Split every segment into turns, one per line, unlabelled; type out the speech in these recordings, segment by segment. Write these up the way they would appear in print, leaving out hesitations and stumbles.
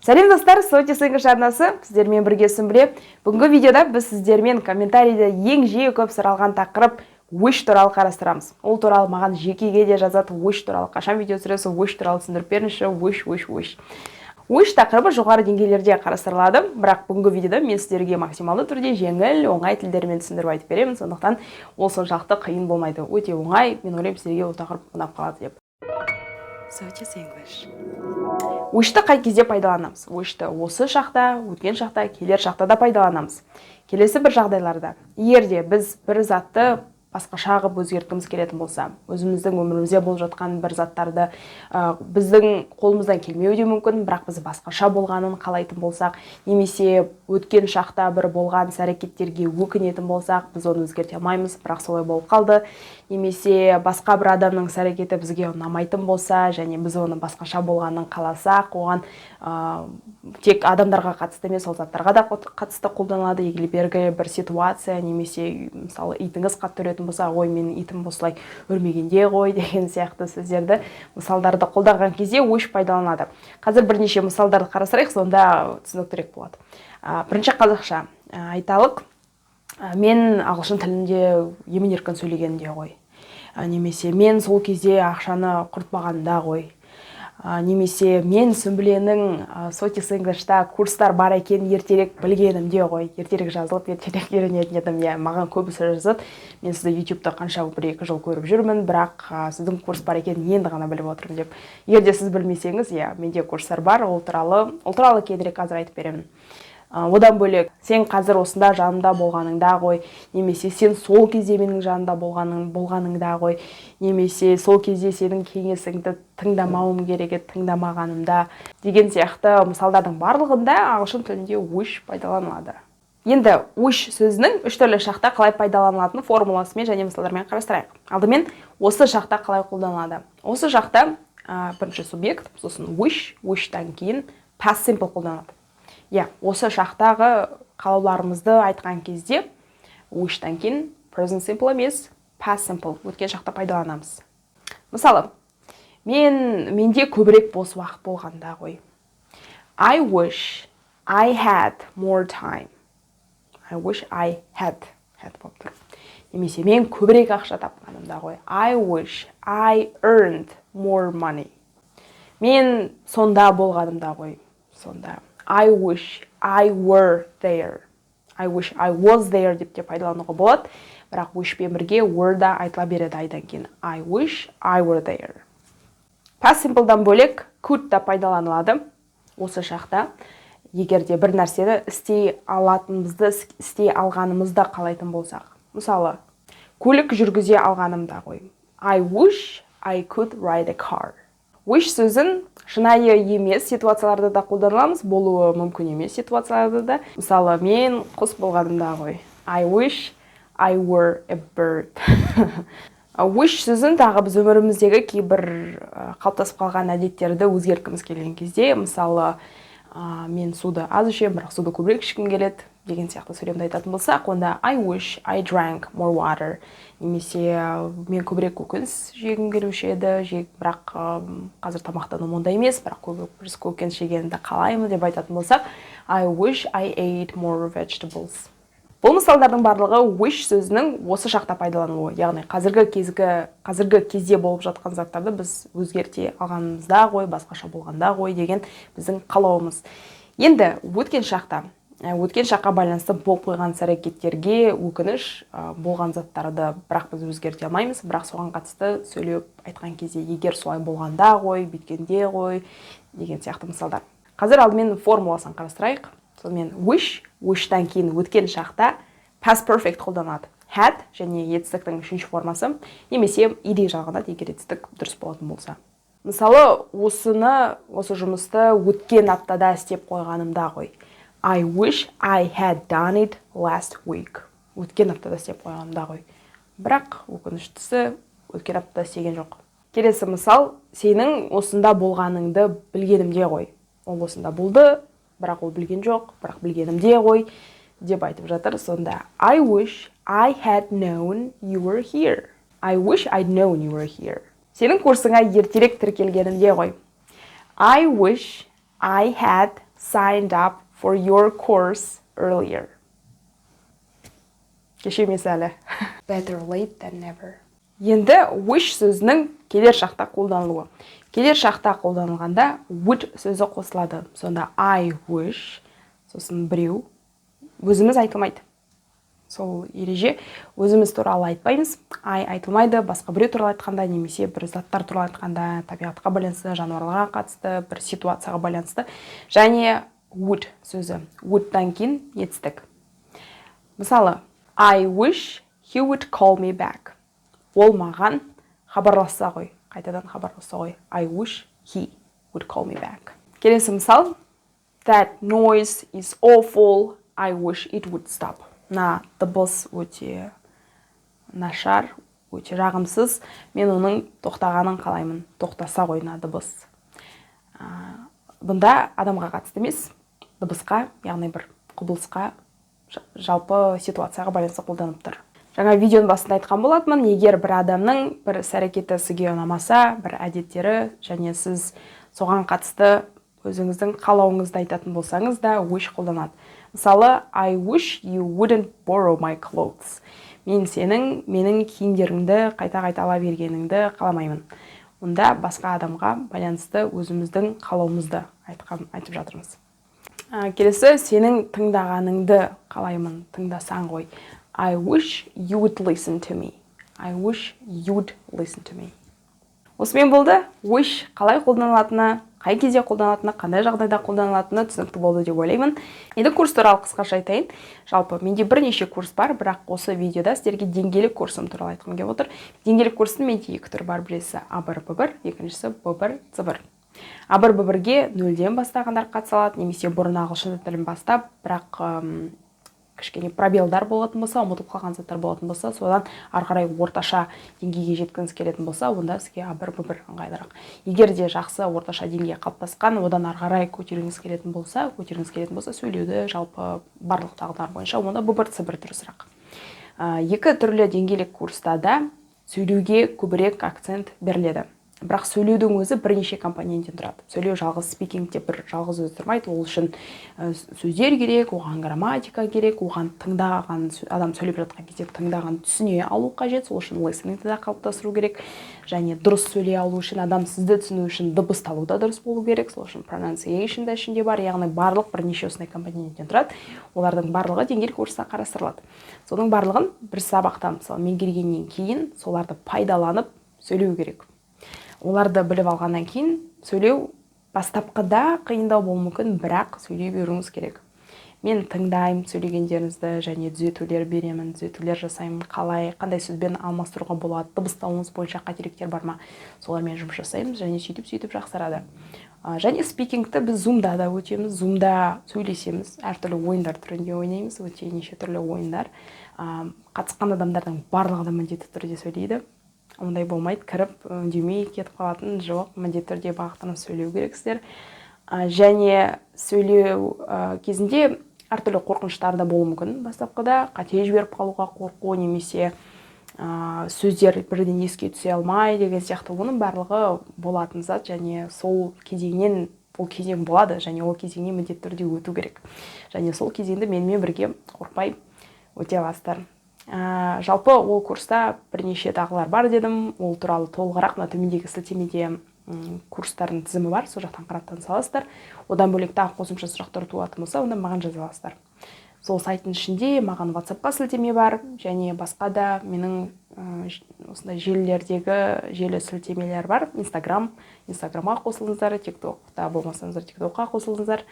Сәлем достар, Соти Сыйғыш арнасы, сіздермен бірге Сүмбіле. Бүгінгі видеода біз сіздермен комментарийде ең жиі көп сұралған тақырып wish туралы қарастырамыз. Ол туралы маған жекеге де жазады, wish туралы. Қашан видео түсіресіз, wish туралы түсіндіріп беріңізші, wish. Wish тақырыбы жоғары деңгейлерде қарастырылады, бірақ бүгінгі видеода мен сіздерге максималды түрде жеңіл, оңай тілдермен түсіндіріп айтып беремін. Сондықтан ол соншалықты қиын болмайды. Өте оңай, мен ойлаймын сіздерге ол тақырып ұнап қалады деп. Soti's English. Wish'ті қай кезде пайдаланамыз? Wish'ті осы шақта, өткен шақта, келер шақта да пайдаланамыз. Келесі бір жағдайларда, егерде біз бір затты басқаша қылып өзгерткіміз келетін болса, өзіміздің өмірімізде болып жатқан бір заттарды біздің қолымыздан келмеуі де мүмкін, бірақ біз басқаша болғанын қалайтын болсақ, немесе өткен шақта бір болған іс-әрекеттерге өкінетін болсақ, біз оны өзгерте алмаймыз, бірақ солай болып қалды. Немесе басқа бір адамның іс-әрекеті бізге ұнамайтын болса, және біз оны басқаша болғанын қаласақ, оған тек адамдарға қатысты емес, ол заттарға да қатысты қолданылады. Егер белгілі бір ситуация, немесе мысалы итіңіз қатты үретін болса, ой, менің итім осылай үрмегенде ғой деген сияқты сөздерді, мысалдарды қолданған кезде wish пайдаланады. Қазір бірнеше мысалдарды қарастырайық, сонда түсініктірек болады. Бірінші қазақша айталық, мен ағылшын тілінде емін-еркін сөйлегенде ғой. Немесе мен сол кезде ақшаны құртпағанда ғой. Немесе мен Сүмбіленің Soti's English'та курстар бар екен ертерек білгенімде ғой. Ертерек жазылып, ертерек үйренетін едім. Маған көбісі жазады. Мен сізді YouTube'да қанша 1-2 жыл көріп жүрмін, бірақ сіздің курс бар екен енді ғана біліп отырмын деп. Егерде сіз білмесеңіз, менде курстар бар, ол туралы кейінірек қазір айтып беремін. Одан бөлек, сен қазір осында жанымда болғаныңда ғой, немесе сен сол кезде менің жанымда болғаныңда ғой, немесе сол кезде сенің кеңесіңді тыңдамауым керек еді, тыңдамағанымда деген сияқты мысалдардың барлығында ағылшын тілінде wish пайдаланылады. Енді wish сөзінің үш түрлі шақта қалай пайдаланылатын формуласымен және мысалдармен қарастырайық. Алдымен осы шақта қалай қолданылады? Осы шақта бірінші субъект, сосын wish-тан кейін past simple қолданылады. Осы шақтағы қалауларымызды айтқан кезде wish-тан кейін present simple емес, past simple, өткен шақта пайдаланамыз. Мысалы, менде көбірек бос уақыт болғанда ғой. I wish I had more time. I wish I had болып тұр. Немесе мен көбірек ақша тапқанымда ғой. I wish I earned more money. Мен сонда болғанымда ғой. Сонда. I wish I were there. I wish I was there деп те пайдалануға болады. Бірақ wish пен бірге were да айтыла береді айдан кейін. I wish I were there. Past simple'дан бөлек could да пайдаланылады. Осы шақта егерде бір нәрсені істей алғанымызды қалайтын болсақ. Мысалы, көлік жүргізе алғанымда ғой. I wish I could ride a car. Wish сөзін шынайы емес ситуацияларда да қолданыламыз, болуы мүмкін емес ситуацияларда да. Мысалы, мен құс болғанымда ғой. I wish I were a bird. Wish сөзін тағы біз өміріміздегі кейбір қалыптасып қалған әдеттерді өзгерткіміз келген кезде, мысалы, мен суды аз ішемін, бірақ суды көбірек ішкім келеді деген сияқты сөйлемді айтатын болсақ, онда I wish I drank more water. Немесе мен көбірек көкөніс жегім келуші еді, бірақ қазір тамақтаным онда емес, бірақ көкөніс жегенді қалаймын деп айтатын болсақ, I wish I ate more vegetables. Бұл мысалдардың барлығы wish сөзінің осы шақта пайдаланылуы, яғни қазіргі кезде болып жатқан заттарды біз өзгерте алғанымызда ғой, басқаша болғанда ғой деген біздің қалауымыз. Енді өткен шаққа байланысты болып қойған іс-әрекеттерге өкініш болған заттарды бірақ біз өзгерте алмаймыз, бірақ соған қатысты сөйлеп айтқан кезде егер солай болғанда ғой, бүйткенде ғой деген сияқты мысалдар. Қазір алдымен формуласын қарастырайық. Сонымен wish-тан кейін өткен шақта past perfect қолданады. Had және етістіктің үшінші формасы, немесе ed жағынады, егер етістік дұрыс болатын болса. Мысалы, осы жұмысты өткен аптада істеп қойғанымда ғой. I wish I had done it last week. Өткен аптада істеп қойғанымда ғой. Бірақ өкініштісі өткен аптада істеген жоқ. Келесі мысал, сенің осында болғаныңды білгенімде ғой. Ол осында болды, бірақ ол білген жоқ, бірақ білгенімде ғой деп айтып жатыр. Сонда I wish I had known you were here. I wish I'd known you were here. Сенің курсыңа ертерек тіркелгенімде ғой. I wish I had signed up for your course earlier. Кеше мысалы. Better late than never. Енді wish сөзінің келер шақта қолданылуы. Келер шақта қолданылғанда would сөзі қосылады. Сонда I wish, сосын біреу, өзіміз айтылмайды. Сол ереже өзіміз туралы айтпаймыз. I айтылмайды, басқа біреу туралы айтқанда, немесе бір заттар туралы айтқанда, табиғатқа байланысты, жануарларға қатысты, бір ситуацияға байланысты. Және would сөзі. Would-дан кейін етістік. Мысалы, I wish he would call me back. Ол маған хабарласса ғой, қайтадан хабарласса ғой. I wish he would call me back. Келесі мысал. That noise is awful. I wish it would stop. Дыбыс өте нашар, өте жағымсыз. Мен оның тоқтағанын қалаймын. Тоқтаса ғой дыбыс. Бұнда адамға қатысты емес, дыбысқа, яғни бір құбылысқа, жалпы ситуацияға байланысты қолданып тұр. Жаңа видеоның басында айтқан болатынмын, егер бір адамның бір іс-әрекеті сізге ұнамаса, бір әдеттері, және сіз соған қатысты өзіңіздің қалауыңызды айтатын болсаңыз да wish қолданады. Мысалы, I wish you wouldn't borrow my clothes. Менің киімдерімді қайта-қайта ала бергеніңді қаламаймын. Онда басқа адамға байланысты өзіміздің қалауымызды айтып жатырмыз. Келесі, сенің тыңдағаныңды қалаймын, тыңдасаң ғой. I wish you would listen to me. I wish you'd listen to me. Осымен болды. Wish қалай қолданылатыны, қай кезде қолданылатыны, қандай жағдайда қолданылатыны түсінікті болды деп ойлаймын. Енді курс туралы қысқаша айтайын. Жалпы менде бірнеше курс бар, бірақ осы видеода сіздерге деңгейлік курсым туралы айтқым келіп отыр. Деңгейлік курстың менде екі түрі бар, біресі A1, B1, екіншісі B1, C1. A1, B1-ге 0-ден бастағандар қатыса алады, немесе бұрын ағылшын тілін бастап, бірақ кішкене пробелдар болатын болса, ұмытып қалған заттар болатын болса, содан ары қарай орташа деңгейге жеткіңіз келетін болса, онда сізге A1, B1 ыңғайлырақ. Егер де жақсы орташа деңгей қалыптасқан, одан ары қарай көтеріңіз келетін болса, сөйлеуді жалпы барлық дағдылар бойынша, онда B1, C1 дұрысырақ. Екі түрлі деңгейлік курста да сөйлеуге көбірек акцент беріледі. Бірақ сөйлеудің өзі бірнеше компоненттен тұрады. Сөйлеу жалғыз спикингте бір жалғыз өзі тұрмайды. Ол үшін сөздер керек, оған грамматика керек, оған тыңдаған адам сөйлеп жатқан кезде тыңдаған түсіне алу қажет. Сол үшін listeningті да қалыптастыру керек. Және дұрыс сөйлей алу үшін, адам сізді түсіну үшін дыбысталу да дұрыс болу керек. Сол үшін pronunciation да ішінде бар. Яғни барлық бірнеше осындай компоненттен тұрады. Олардың барлығы деңгейлік курста қарастырылады. Соның барлығын бір сабақта, мысалы, меңгергеннен кейін соларды пайдаланып сөйлеу керек. Оларды біліп алғаннан кейін сөйлеу бастапқыда қиындау болуы мүмкін, бірақ сөйлей беруіңіз керек. Мен тыңдаймын сөйлегендеріңізді және түзетулер беремін, түзетулер жасаймын, қандай сөзбен алмастыруға болады, дыбыстауыңыз бойынша қателіктер бар ма, солармен жұмыс жасаймыз және сөйтіп жақсарады. Және спикингті біз Zoom-да да өтеміз, Zoom-да сөйлесеміз, әртүрлі ойындар түрінде ойнаймыз, өте неше түрлі ойындар. Қатысқан адамдардың барлығы да міндетті түрде сөйлейді. Ондай болмайды, кіріп үндемей кетіп қалатын жоқ, міндетті түрде бағыттанып сөйлеу керексіздер. Және сөйлеу кезінде әртүрлі қорқыныштар да болуы мүмкін. Бастапқыда қате жіберіп қалуға қорқу, немесе сөздер бірден еске түсе алмай деген сияқты, оның барлығы болатын зат, және сол кезеңнен ол кезең болады, және ол кезеңнен міндетті түрде өту керек. Және сол кезеңді менімен бірге қорқпай өте аласыздар. Жалпы ол курста бірнеше дағдылар бар дедім. Ол туралы толығырақ төмендегі сілтемеде курстардың тізімі бар, сол жақтан қарап таныса аласыздар. Одан бөлек тағы қосымша сұрақтар туатын болса, онда маған жаза аласыздар. Сол сайттың ішінде маған WhatsApp-қа сілтеме бар, және басқа да менің осындай желі сілтемелер бар. Инстаграмға қосылыңыздар, TikTok-та болмасаңыздар, TikTok-қа қосылыңыздар.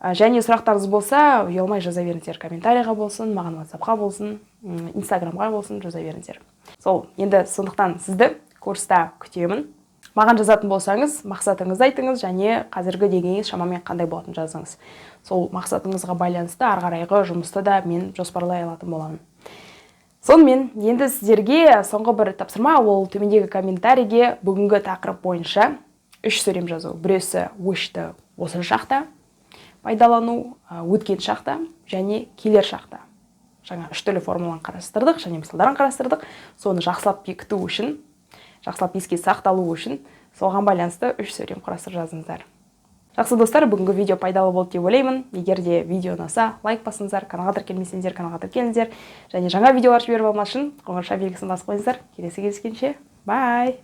Және сұрақтарыңыз болса, ұялмай жаза беріңіздер, комментарийға болсын, маған WhatsApp-қа болсын, Инстаграмға болсын, жаза беріңіздер. Сол, енді сондықтан сізді курста күтемін. Маған жазатын болсаңыз, мақсатыңызды айтыңыз, және қазіргі деңгейіңіз шамамен қандай болатынын жазыңыз. Сол мақсатыңызға байланысты ары қарайғы жұмысты да мен жоспарлай алатын боламын. Сонымен, енді сіздерге соңғы бір тапсырма, ол төмендегі комментарийге бүгінгі тақырып бойынша 3 сөйлем жазу. Біреусі wish'ті осы шақта пайдалану, өткен шақта және келер шақта. Жаңа 3 түрлі формуланы қарастырдық, және мысалдарын қарастырдық. Соны жақсылап бекіту үшін, жақсылап еске сақталу үшін соған байланысты 3 сөйлем құрастырып жазыңыздар. Жақсы достар, бүгінгі видео пайдалы болды деп ойлаймын. Егер де видео ұнаса, лайк басыңыздар, каналға тіркелмесеңіздер, каналға тіркеліңіздер және жаңа видеолар жіберіп алмас үшін қоңырша белгісін басып қойыңыздар. Келесі кездескенше, бай!